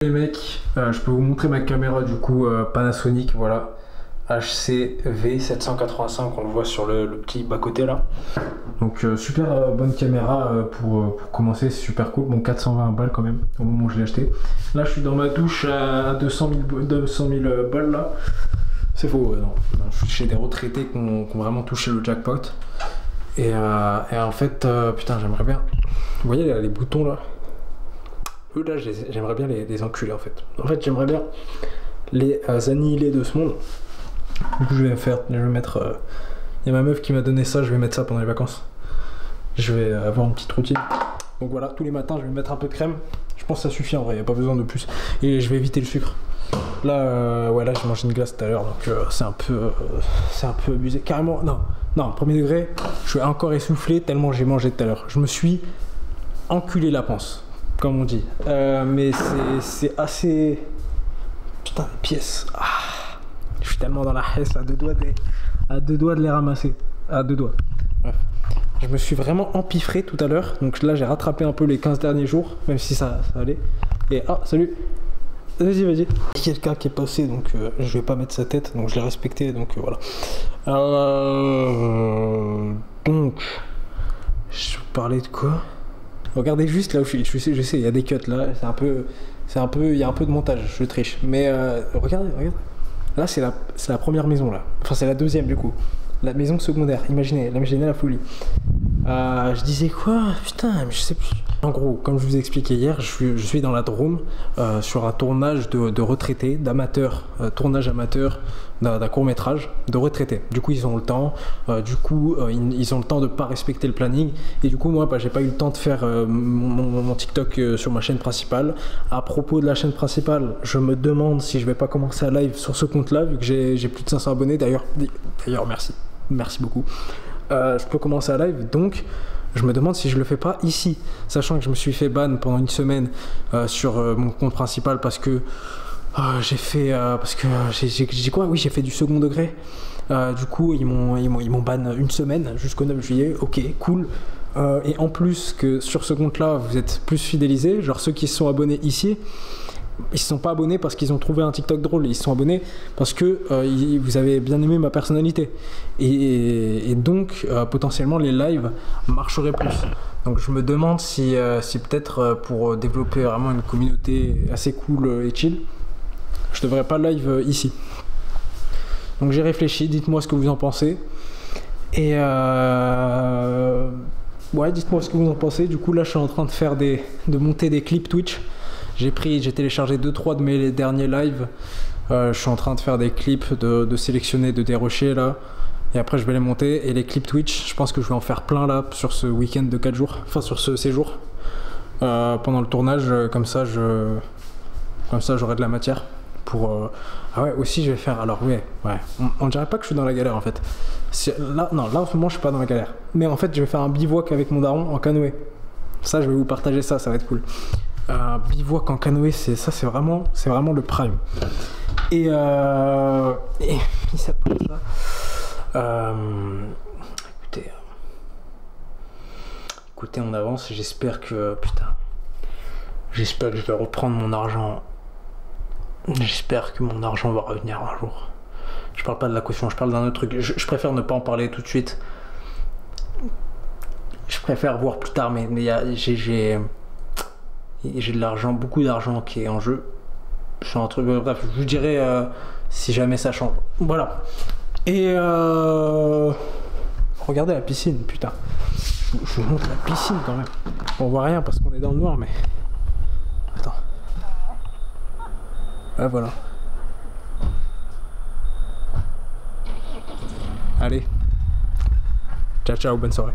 Les mecs, je peux vous montrer ma caméra du coup Panasonic, voilà, HCV785, on le voit sur le petit bas-côté là. Donc super bonne caméra pour commencer, c'est super cool. Bon, 420 balles quand même au moment où je l'ai acheté. Là je suis dans ma douche à 200 000 balles là. C'est faux, non. Je suis chez des retraités qui ont vraiment touché le jackpot. Et en fait, putain, j'aimerais bien... Vous voyez là, les boutons là? Eux là, j'aimerais bien les enculer en fait. En fait, j'aimerais bien les annihiler de ce monde. Du coup, je vais mettre... Il y a ma meuf qui m'a donné ça, je vais mettre ça pendant les vacances. Je vais avoir une petite routine. Donc voilà, tous les matins, je vais mettre un peu de crème. Je pense que ça suffit en vrai, il n'y a pas besoin de plus. Et je vais éviter le sucre. Là, ouais, là, j'ai mangé une glace tout à l'heure, donc c'est un peu abusé. Carrément, non, premier degré, je suis encore essoufflé tellement j'ai mangé tout à l'heure. Je me suis enculé la panse, comme on dit. Mais c'est assez... Putain, les pièces. Ah, je suis tellement dans la hesse, à deux doigts de les ramasser. À deux doigts. Bref. Je me suis vraiment empiffré tout à l'heure. Donc là, j'ai rattrapé un peu les 15 derniers jours, même si ça allait. Et ah, salut. Vas-y. Il y a quelqu'un qui est passé, donc je vais pas mettre sa tête, donc je l'ai respecté, donc voilà. Donc, je parlais de quoi? Regardez juste là où je suis. Je sais, il y a des cuts là, il y a un peu de montage, je triche. Mais regardez. Là, c'est la première maison là. Enfin, c'est la deuxième du coup. La maison secondaire. Imaginez la folie. Je disais quoi? Putain, mais je sais plus. En gros, comme je vous ai expliqué hier, je suis dans la Drôme sur un tournage de retraités, d'amateurs, tournage amateur d'un court-métrage de retraités. Du coup, ils ont le temps. Ils ont le temps de pas respecter le planning. Et du coup, moi, j'ai pas eu le temps de faire mon TikTok sur ma chaîne principale. À propos de la chaîne principale, je me demande si je vais pas commencer à live sur ce compte-là, vu que j'ai plus de 500 abonnés. D'ailleurs, merci beaucoup. Je peux commencer à live, donc je me demande si je le fais pas ici, sachant que je me suis fait ban pendant une semaine sur mon compte principal parce que j'ai fait du second degré. Du coup ils m'ont ban une semaine jusqu'au 9 juillet. Ok, cool. Et en plus que sur ce compte là vous êtes plus fidélisés, genre ceux qui se sont abonnés ici, ils se sont pas abonnés parce qu'ils ont trouvé un TikTok drôle, ils se sont abonnés parce que vous avez bien aimé ma personnalité et donc potentiellement les lives marcheraient plus. Donc je me demande si peut-être pour développer vraiment une communauté assez cool et chill, je devrais pas live ici. Donc j'ai réfléchi, dites-moi ce que vous en pensez. Et ouais, dites-moi ce que vous en pensez. Du coup là je suis en train de monter des clips Twitch. J'ai téléchargé 2-3 de mes derniers lives. Je suis en train de faire des clips, de sélectionner, de dérocher là. Et après je vais les monter. Et les clips Twitch, je pense que je vais en faire plein là sur ce week-end de 4 jours. Enfin sur ce séjour. Pendant le tournage, comme ça j'aurai de la matière. Pour ah ouais, aussi je vais faire... Alors ouais. On dirait pas que je suis dans la galère en fait. Là en ce moment je suis pas dans la galère. Mais en fait je vais faire un bivouac avec mon daron en canoë. Ça je vais vous partager ça va être cool. Bivouac en canoë, c'est vraiment le prime. Et ça parle ça. Écoutez, on avance. J'espère que je vais reprendre mon argent. J'espère que mon argent va revenir un jour. Je parle pas de la caution, je parle d'un autre truc. Je préfère ne pas en parler tout de suite. Je préfère voir plus tard, mais j'ai de l'argent, beaucoup d'argent qui est en jeu. Sur un truc, bref, je vous dirai si jamais ça change. Voilà. Et regardez la piscine, putain. Je vous montre la piscine quand même. On voit rien parce qu'on est dans le noir, mais attends. Ah voilà. Allez. Ciao, bonne soirée.